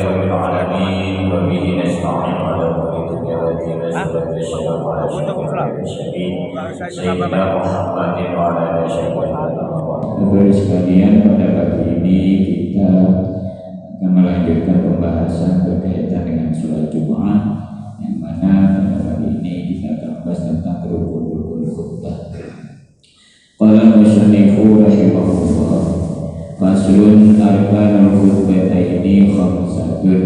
رب العالمين وبه نستعين على امور الدنيا والدين والصلاه والسلام على اشرف المرسلين سيدنا محمد وعلى اله وصحبه. Bapak sekalian, pada pagi ini kita akan melanjutkan pembahasan berkaitan dengan sholat Jumat, yang mana pada pagi ini kita akan membahas tentang rukun-rukun khutbah. Qala musannifu rahimahullah, faslun arkanul khutbataini khamsatun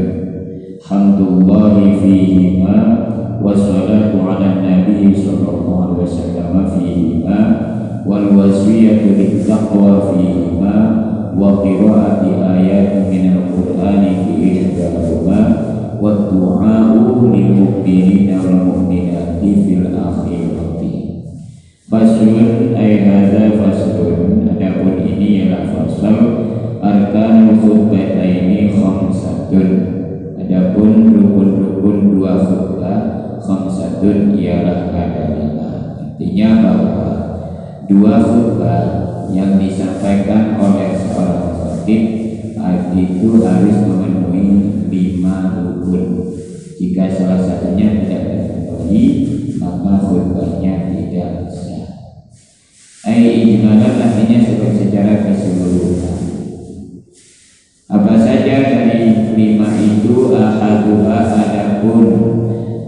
hamdulillahi fihima wassalatu ala nabi sallallahu alaihi wasallam fihima wal wasiyatu bittaqwa fihima wa qiraati ayatin minal qur'ani fi ihdahuma wa du'a'u lil mu'minina wal mu'minati fil akhirati. Faslun ay hadza faslun, adapun ini ialah fasal arkanul khutbataini khamsatun, adapun rukun-rukun dua khutbah khamsatun ialah ada 5. Artinya bahwa dua khutbah yang disampaikan oleh seorang khatib itu harus memenuhi 5 rukun. Jika salah satunya tidak terpenuhi, maka khutbahnya tidak sah. Ijmalan artinya secara keseluruhan. Apa saja dari 5 itu? Ahaduha, adapun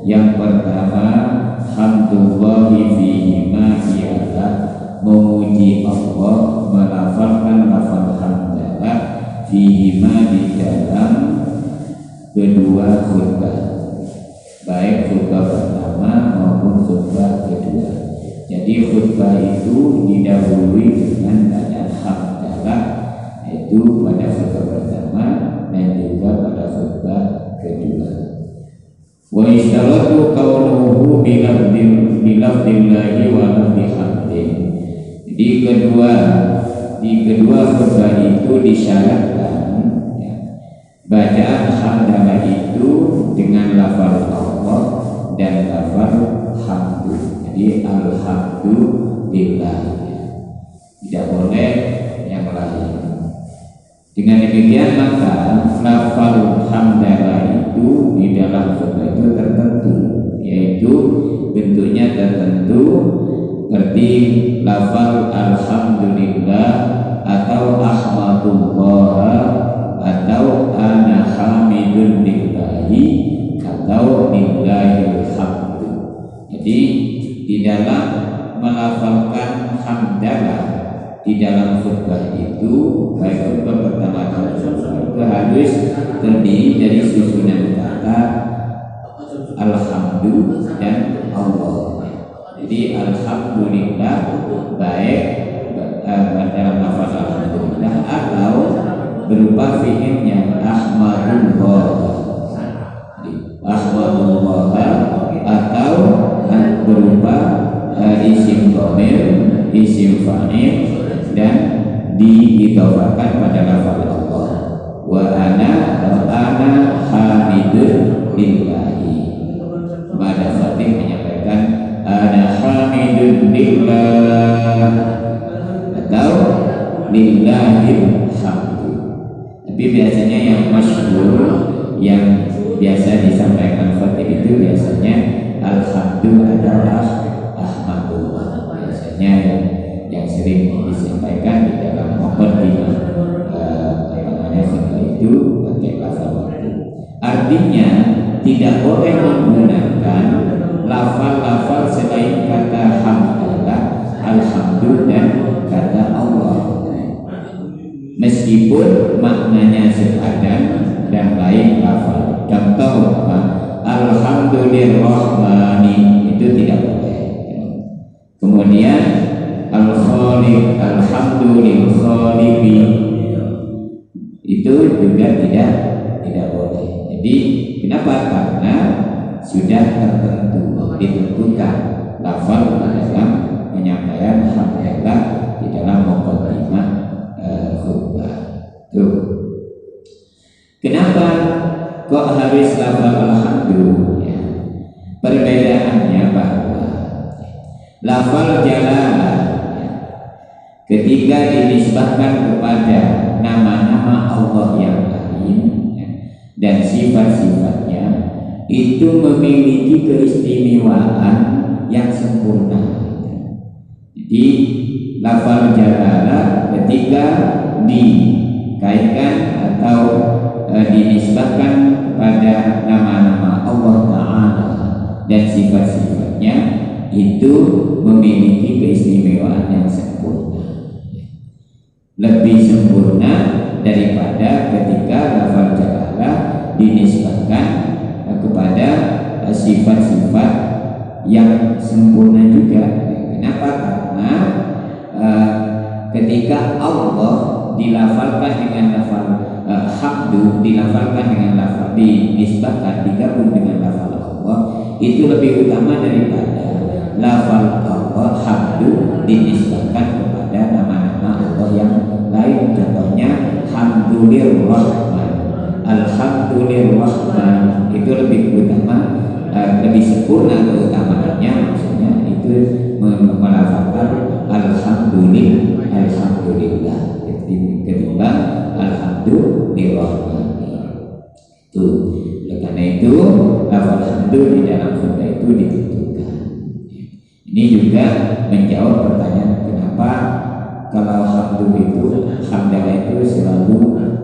yang pertama, hamdulillahi fihima ialah memuji Allah, melafalkan lafal hamdalah fihima di dalam kedua khutbah, baik khutbah pertama maupun khutbah kedua. Jadi khutbah itu didahului dengan bacaan hamdalah, yaitu pada khutbah pertama dan juga pada khutbah kedua. Wa istaratu kaunuhu bilafdillahi wa lafdi hamdin. Di kedua khutbah itu disyaratkan ya, bacaan hamdalah itu dengan lafal Allah dan lafal hamdu. Jadi alhamdulillah, tidak boleh yang lain. Dengan demikian maka lafal hamdalah itu di dalam khutbah itu tertentu, yaitu bentuknya tertentu, seperti lafal alhamdulillah atau ahmadullah atau ana hamidun lillahi atau lillahil hamdu. Jadi di dalam melafalkan hamdalah di dalam khutbah itu, baik khutbah pertama atau khutbah itu harus terdiri dari susunan kata alhamdu dan Allah. Jadi alhamdulillah baik dalam lafaz alhamdulillah atau berupa fi'ilnya ahmadullah atau berupa isim dhamir, isim fa'il dan diidhafakan pada lafaz Allah. Wa ana hamidun lillahi. Pada khatib menyampaikan ana hamidun lillah atau lillahil hamdu. Tapi biasanya yang masyhur, yang biasa disampaikan khatib itu biasanya alhamdu adalah ahmadullah. Biasanya yang sering disampaikan di dalam muqaddimah khutbah itu pakai lafal itu. Artinya tidak boleh menggunakan lafal-lafal selain kata hamdalah, alhamdulillah dan kata Allah, meskipun maknanya sepadan dan lain lafal. Contoh apa? Alhamdulillahirrahmani, itu tidak boleh. Kemudian al-khaliq, alhamdulillahkhaliqi, itu juga tidak boleh. Jadi kenapa? Karena sudah tertentu, ditentukan lafal dalam penyampaian hamdalah di dalam muqaddimah khutbah. Tuh. Kenapa kok harus lafal alhamdulillah? Perbedaannya bahwa lafal jalalah ketika dinisbahkan kepada nama-nama Allah yang lain, dan sifat-sifatnya itu memiliki keistimewaan yang sempurna. Jadi lafal jalalah ketika dikaitkan atau dinisbahkan kepada nama-nama Allah Ta'ala dan sifat-sifatnya itu memiliki keistimewaan yang sempurna, lebih sempurna daripada ketika lafal jalalah dinisbahkan kepada sifat-sifat yang sempurna juga. Kenapa? Karena ketika Allah dilafalkan dengan lafal hamdu, dilafalkan dengan lafal, dinisbahkan, digabung dengan lafal Allah, itu lebih utama daripada lafal Allah hamdu dinisbahkan kepada nama-nama Allah yang lain. Contohnya hamdulillahirrahman, alhamdulillahirrahman, itu lebih utama, lebih sempurna keutamaannya, maksudnya itu melafalkan alhamdulillah ketimbang alhamdulillahirrahman. Itu karena itu lafal hamdu di dalam khutbah itu ditentukan. Ini juga menjawab pertanyaan kenapa kalau hamdu itu hamdalah itu selalu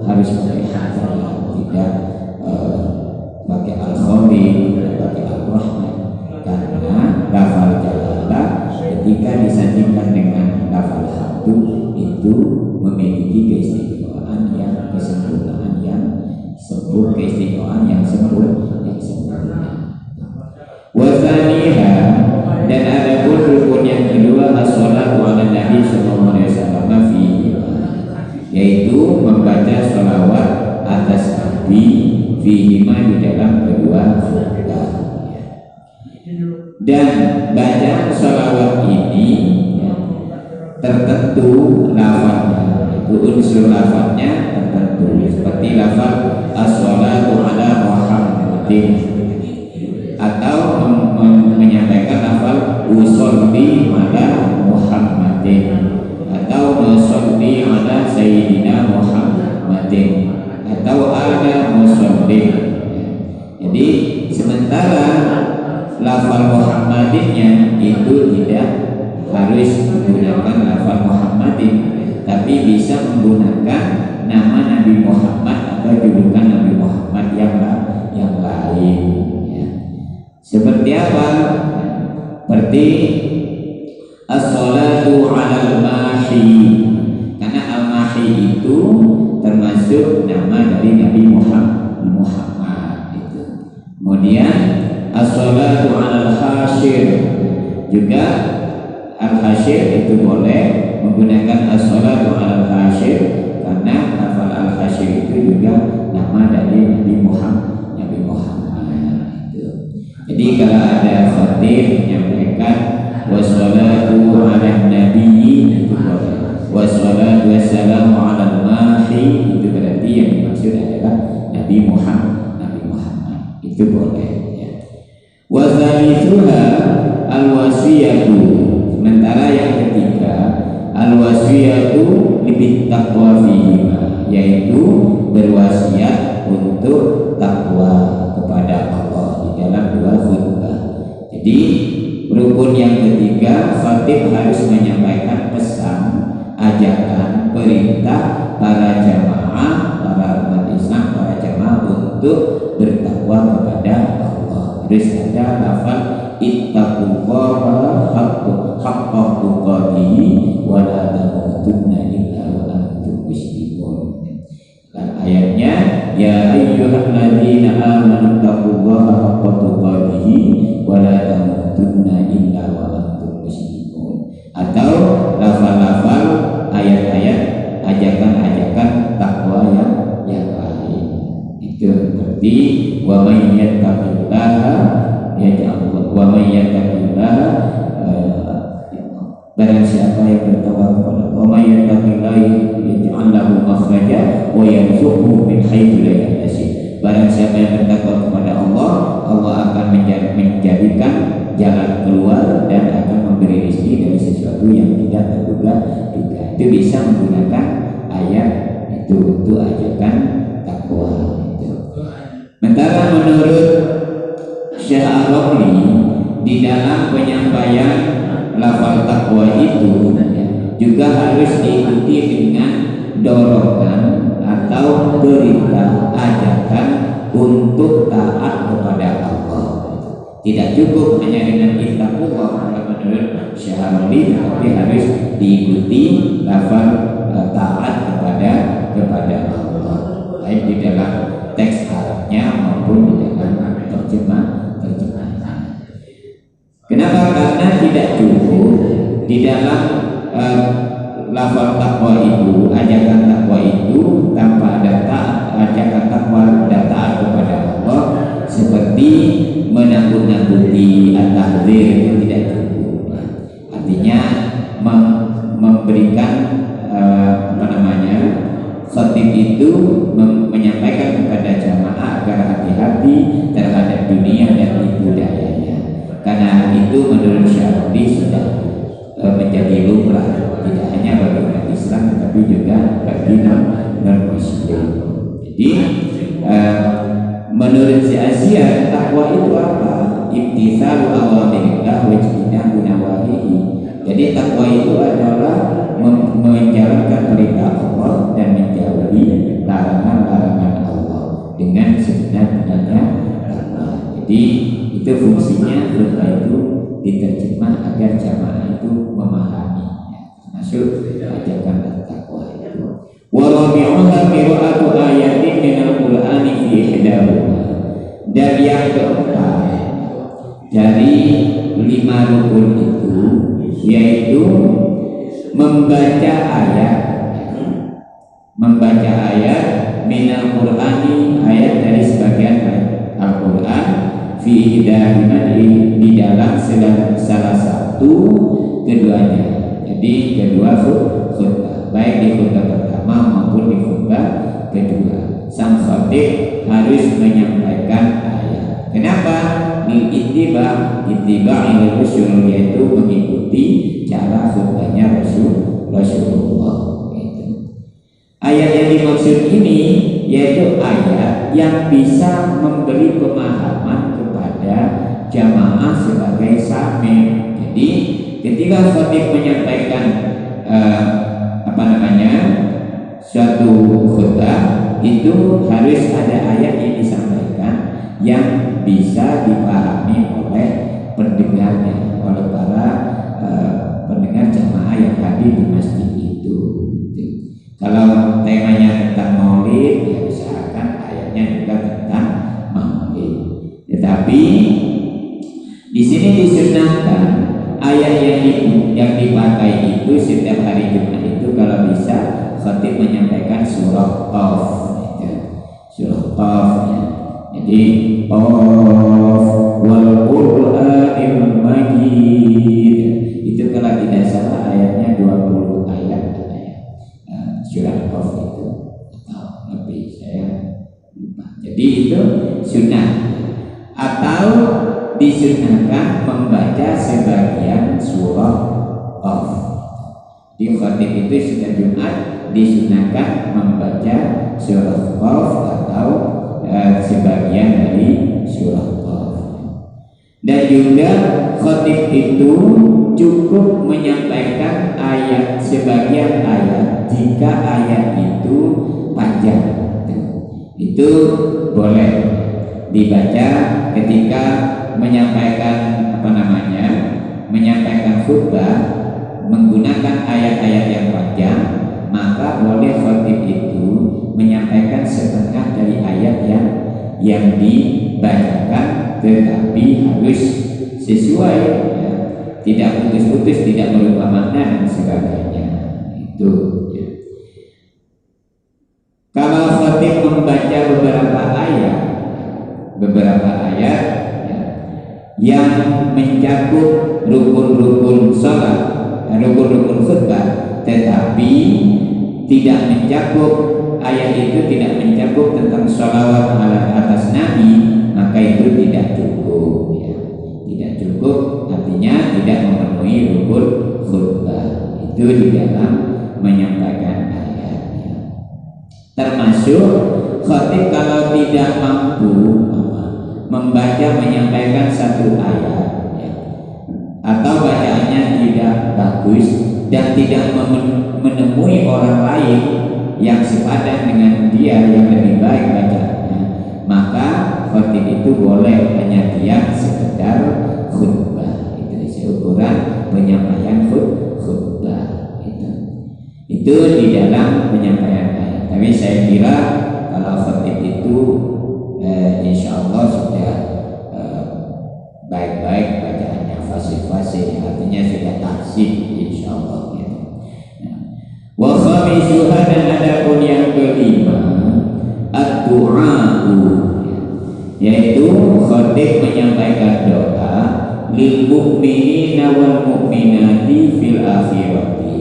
harus pakai hamdalah, tidak pakai al-khaliq, pakai al-rahman. Karena lafal jalalah ketika disandingkan dengan lafal hamdu itu memiliki keistimewaan yang kesempurnaan yang sempurna, keistimewaan yang sempurna. Wasaniha, dan ada pun rukun yang kedua as-shalatu ala nabi sallallahu alaihi wasallam fihi, yaitu membaca sholawat atas nabi fihi ma di dalam kedua khutbah. Dan bacaan sholawat ini tertentu lafaznya, itu unsur lafaznya tertentu, seperti lafaz as-sholatu ala Muhammadin, atau menyampaikan lafaz usolli ala Muhammadin, atau usolli ala Sayyidina Muhammadin, atau ala musolli. Jadi sementara lafal Muhammadinnya itu tidak harus menggunakan lafal Muhammadin, tapi bisa menggunakan nama Nabi Muhammad atau julukan Nabi Muhammad yang lain. Ya. Seperti apa? Seperti as-sholatu 'alal mahi, karena al-mahi itu termasuk nama dari Nabi Muhammad itu. Kemudian as-sholatu 'alal hasyir, juga al-hasyir itu boleh menggunakan as-sholatu 'alal hasyir, karena lafal al-hasyir itu juga nama dari Nabi Muhammad itu. Jadi kalau ada khatib menyampaikan wassalatu 'alan nabiyyi itu boleh, wassalatu wassalamu 'alal mahi, itu berarti yang dimaksud adalah Nabi Muhammad itu boleh. Wazalithuha al-wasiyatu, sementara yang ketiga al-wasiyatu lebih taqwa fihima, yaitu berwasiat untuk takwa kepada Allah di dalam dua khutbah. Jadi rukun yang ketiga, khatib harus menyampaikan pesan, ajakan, perintah para jamaah, para umat Islam, para jamaah untuk bertakwa kepada Allah. Harus ada lafaz ittaqullaha haqqa tuqatih wa la tamutunna illa wa antum muslimun. Dan ayatnya ya ayyuhalladzina amanu taqullaha haqqa tuqatih wa la tamutunna illa wa antum muslimun. Atau lafal-lafal ayat-ayat ajakan-ajakan takwa yang lain. Itu seperti wa may yattaqillaha yaj'al wa may yattaqillaha, barang siapa yang bertakwa kepada Allah, wa may yattaqillaha yaj'al lahu makhraja wa yarzuqhu min haitsu la yahtasib. Barang siapa yang bertakwa kepada Allah, Allah akan menjadikan jalan keluar dan akan memberi rezeki dari sesuatu yang tidak terduga-duga. Itu bisa menggunakan ayat itu untuk ajakan takwa itu. Sementara menurut Syekh Ar-Ramli di dalam penyampaian lafal takwa itu juga harus diikuti dengan dorongan atau perintah ajakan untuk taat kepada Allah. Tidak cukup hanya dengan ittaqullah menurut Syekh Ar-Ramli, tetapi harus diikuti lafal taat kepada Allah, baik di dalam teks Arabnya maupun di dalam terjemahan. Kenapa? Karena tidak cukup di dalam lafal takwa itu, ajakan takwa itu tanpa ada ajakan takwa dan taat kepada Allah seperti menakut-nakuti at-tahdzir itu tidak cukup. Artinya memberikan khatib itu menyampaikan kepada jamaah agar hati-hati terhadap dunia dan tipu dayanya. Karena itu menurut Syar'i sudah menjadi lumrah, tidak hanya bagi umat Islam tetapi juga bagi non-Muslim. Jadi menurut si Asia, takwa itu apa? Imtitsalu awamirillah wa ijtinabu nawahihi. Jadi takwa itu adalah menjalankan perintah Allah dan menjauhi larangan-larangan Allah dengan sebenar-benarnya takwa. Jadi itu fungsinya khutbah itu diterjemah agar jamaah itu memahami, termasuk ajakan takwa itu. Wa rabi'uha qira'atu ayatin minal Qur'ani fi ihdahuma. Dan yang keempat dari 5 rukun itu yaitu membaca ayat minal Qur'ani, ayat dari sebagian Al-Qur'an fi ihdahuma, di dalam salah satu keduanya. Jadi kedua khutbah, baik di khutbah pertama maupun di khutbah kedua, sang khatib harus menyampaikan ayat. Kenapa? Ittiba' Rasul, yaitu mengikuti cara khutbahnya Rasulullah. Ayat yang dimaksud ini yaitu ayat yang bisa memberi pemahaman kepada jamaah sebagai sami. Jadi ketika khatib menyampaikan suatu khutbah, itu harus ada ayat yang disampaikan yang bisa dipahami oleh pendengarnya, oleh para pendengar jamaah yang hadir di masjid itu. Kalau temanya tentang maulid, ya usahakan ayatnya juga tentang maulid. Tetapi di sini disunahkan ayat yang dipakai itu setiap hari Jumat itu kalau bisa khatib menyampaikan surah Qaf, surah Qaf. Jadi Qaf wal Qur'anil Majid, itu kalau tidak salah ayatnya 20 ayat. Surah Qaf itu atau lebih, saya lupa. Jadi itu sunnah, atau disunahkan membaca sebagian surah Qaf. Di khatib itu setiap Jumat disunahkan membaca surah Qaf atau sebagian dari surah Qaf. Dan juga khatib itu cukup menyampaikan ayat, sebagian ayat jika ayat itu panjang. Itu boleh dibaca ketika menyampaikan menyampaikan khutbah menggunakan ayat-ayat yang panjang, maka boleh khatib itu menyampaikan setengah dari ayat yang dibacakan, tetapi harus sesuai, ya. Tidak putus-putus, tidak berubah makna dan sebagainya. Itu ya. Kalau khatib membaca beberapa ayat ya, yang mencakup rukun-rukun salat, rukun-rukun khutbah, tetapi tidak mencakup, ayat itu tidak mencakup tentang sholawat atas Nabi, maka itu tidak cukup, ya. Tidak cukup, artinya tidak memenuhi rukun khutbah. Itu di dalam menyampaikan ayat, ya. Termasuk khatib kalau tidak mampu membaca menyampaikan satu ayat ya, atau bacaannya tidak bagus dan tidak menemui orang lain yang sepadan dengan dia yang lebih baik bacaannya, maka khotib itu boleh hanya diam sekedar khutbah. Itu seukuran penyampaian khutbah itu di dalam penyampaian ayat. Tapi saya kira kalau khotib itu insya Allah sudah baik-baik bacaannya, fasih-fasih, artinya sudah taksib insya Allah ya. Wa khamisuha, dan adapun yang kelima ad-du'a'u, yaitu khotib menyampaikan doa lil mu'minina wal mu'minati fil akhirati,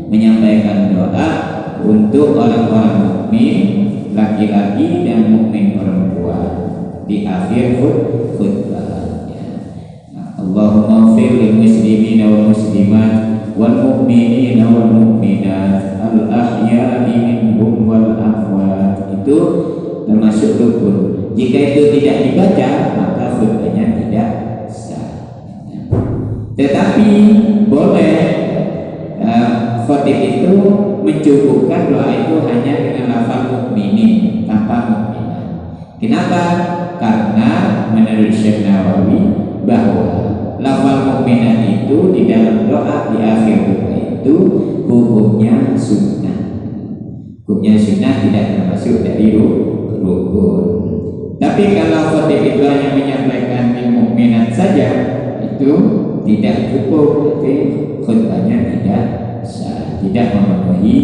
menyampaikan doa untuk orang-orang mukmin laki-laki dan mukmin perempuan di akhir khutbah ya. Allahumma ighfir lil muslimina wal muslimat wal mu'minina wal mu'minat al ahya'i minhum wal amwat. Itu termasuk rukun. Jika itu tidak dibaca maka khutbahnya tidak sah. Tetapi boleh khotib itu mencukupkan doa itu hanya dengan lafal mukminin tanpa mukminat. Kenapa? Karena menurut Syekh Nawawi bahwa lafal mukminat itu di dalam doa di akhir doa itu hukumnya sunnah. Hukumnya sunnah tidak termasuk dari rukun. Tapi kalau khotib itu hanya menyampaikan lil mukminat saja, itu tidak cukup, jadi khutbahnya tidak sah, tidak memenuhi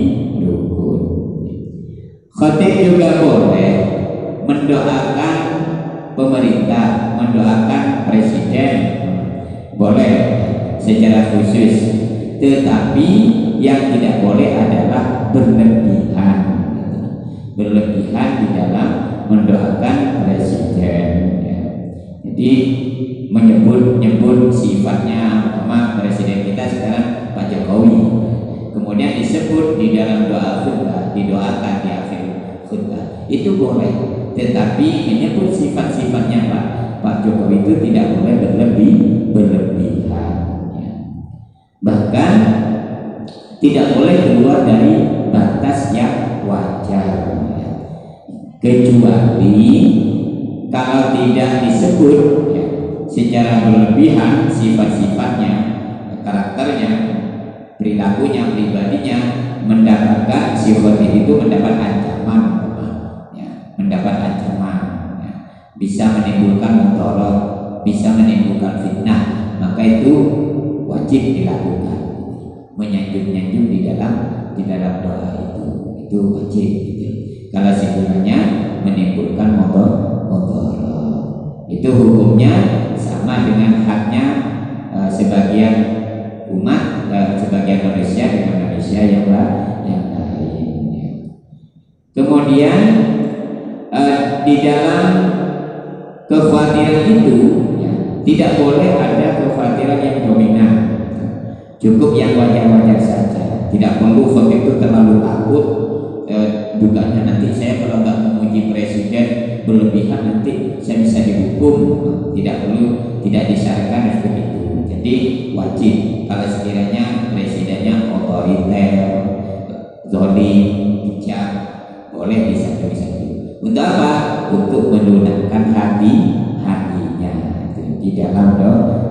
rukun. Khotib juga boleh mendoakan pemerintah, mendoakan presiden, boleh secara khusus. Tetapi yang tidak boleh adalah berlebihan di dalam mendoakan presiden ya. Jadi menyebut sifatnya, sama presiden kita sekarang Pak Jokowi, kemudian disebut di dalam doa khutbah, didoakan di akhir khutbah, itu boleh. Tetapi menyebut sifat-sifatnya Pak Jokowi itu tidak boleh berlebihan ya. Bahkan tidak boleh keluar dari batas yang wajar ya. Kecuali kalau tidak disebut ya, secara berlebihan sifat-sifatnya, karakternya, perilakunya, pribadinya, mendapatkan si khotib itu mendapat ancaman ya, mendapat ancaman ya, bisa menimbulkan mudarat, bisa menimbulkan fitnah, maka itu wajib dilakukan. Menyanjung-nyanjung di dalam doa itu wajib gitu. Kalau sekiranya menimbulkan mudarat, itu hukumnya sama dengan haknya sebagian umat, sebagian manusia dengan manusia yang lain. Kemudian di dalam kekhawatiran itu ya, tidak boleh ada kekhawatiran yang dominan. Cukup yang wajar-wajar saja. Tidak perlu khotib itu terlalu takut. Dugaannya nanti saya kalau nggak memuji presiden berlebihan nanti saya bisa dihukum. Tidak perlu, tidak disyaratkan seperti itu. Jadi wajib kalau sekiranya presidennya otoriter, zalim, bijak, boleh disatu-satu. Untuk apa? Untuk melunakkan hatinya di dalam doa.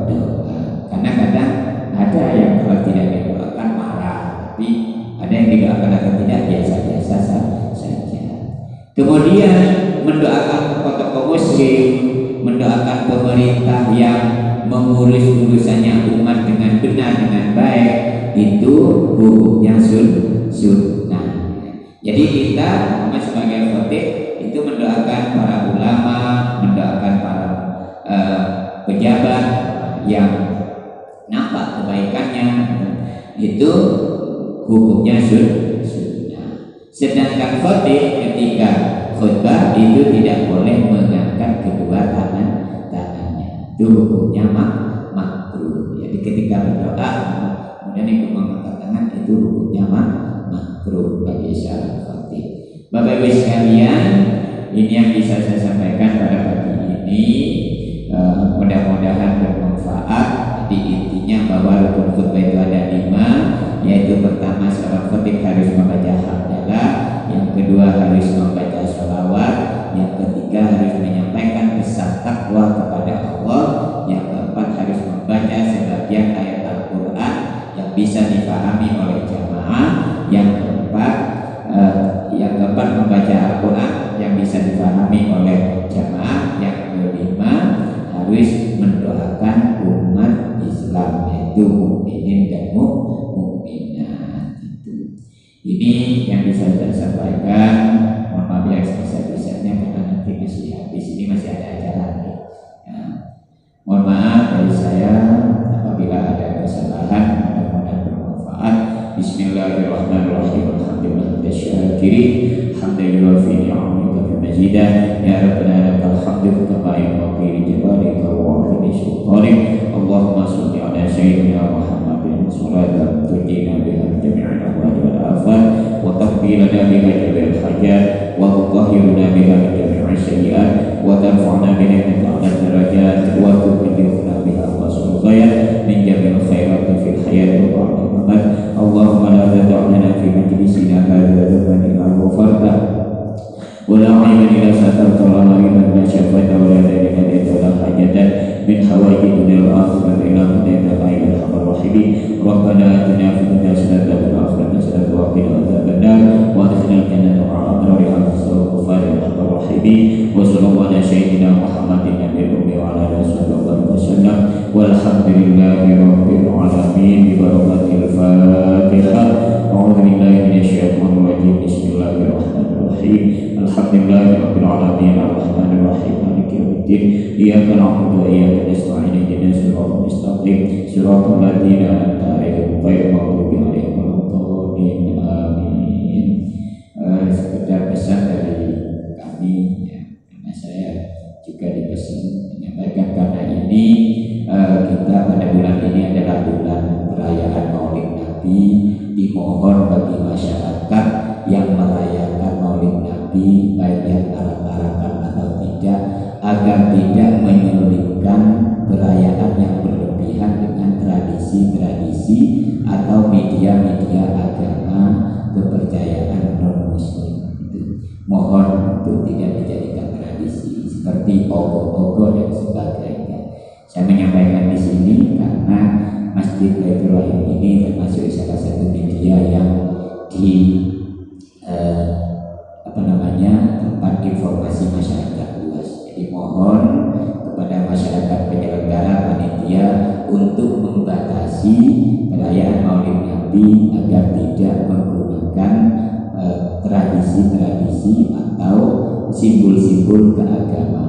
Karena kadang ada yang kalau tidak didoakan marah, tapi ada yang didoakan atau tidak biasa-biasa saja. Kemudian mendoakan tokoh muslim, mendoakan pemerintah yang mengurus urusannya umat dengan benar, dengan baik, itu hukumnya sunnah. Jadi kita sebagai khotib itu mendoakan para ulama, mendoakan para pejabat yang nampak kebaikannya, itu hukumnya sunnah. Sedangkan khotib ketika khutbah itu tidak boleh mengangkat kedua tangannya, itu hukumnya makruh. Jadi ketika berdoa kemudian ikut mengangkat tangan, itu hukumnya makruh bagi syarat khotib. Bapak Ibu sekalian, ini yang bisa saya sampaikan pada pagi ini. sekaligus mendoakan umat Islam, yaitu mukminin dan mukminat. Ini yang bisa saya sampaikan. Mohon maaf ya sebisa-bisanya karena nanti masih habis ini, masih ada acara lagi. Ya. Mohon maaf dari saya apabila ada kesalahan, mudah-mudahan bermanfaat. Bismillahirrahmanirrahim. Alhamdulillahirrahmanirrahim. Hamdan yuwafi ni'amika fi majidah. Ya Rabbana lakal hamdu kama yanbaghi li jalalika wa 'azimi sultanik. Allahumma shalli ala sayyidina Muhammadin salatan tunjina biha jami'al ahwali wal afat wa tahbilana biha jami'al hajat wa tutahhiruna biha min jami'is sayyi'at wa tarfa'na biha min a'la darajat wa tuballighuna biha aqsal ghayat min jami'il khairat fil hayati wa ba'da mamat. Allahumma la tad'a lana fi majlisina hadha dhanban illa ghafarta wa la 'ayban illa satarta wa la 'ayban illa syafaita wa la dayna illa hajatan min hawaiji dunya wal akhirati illa qadaita ya arhamar rahimin. Rabbana atina fid dunya hasanatan wa fil akhirati hasanatan wa qina adzabannar wa adkhilna jannata ma'a abrari al-ghufari ya arhamar rahimin. Wa sallallahu ala sayyidina Muhammadin nabiyil ummi wa ala alihi wa sallam walhamdulillahi rabbil alamin bi barakatil Fatihah. A'udzu billahi minasyaitonir rajim. Bismillahirrahmanirrahim. Alhamdulillahi rabbil alamin arrahmanir rahim maliki yaumiddin. Iyyaka na'budu wa iyyaka nasta'in ihdinas siratal mustaqim siratal ladzina an'amta 'alaihim ghairil maghdubi 'alaihim waladdallin. Amin. Sekedar pesan dari kami ya, karena saya juga dipesan menyampaikan karena ini kita pada bulan ini adalah bulan perayaan Maulid Nabi. Dimohon bagi masyarakat yang merayakan Maulid Nabi, baik yang arak-arakan atau tidak, agar tidak menyelipkan perayaan yang berlebihan dengan tradisi-tradisi atau media-media agama kepercayaan non-muslim. Mohon untuk tidak dijadikan tradisi seperti ogoh-ogoh dan sebagainya. Saya menyampaikan di sini karena Masjid Baitur Rahim ini termasuk salah satu media yang di tempat informasi masyarakat luas. Jadi mohon kepada masyarakat penyelenggara panitia untuk membatasi perayaan Maulid Nabi agar tidak menggunakan tradisi-tradisi atau simbol-simbol keagamaan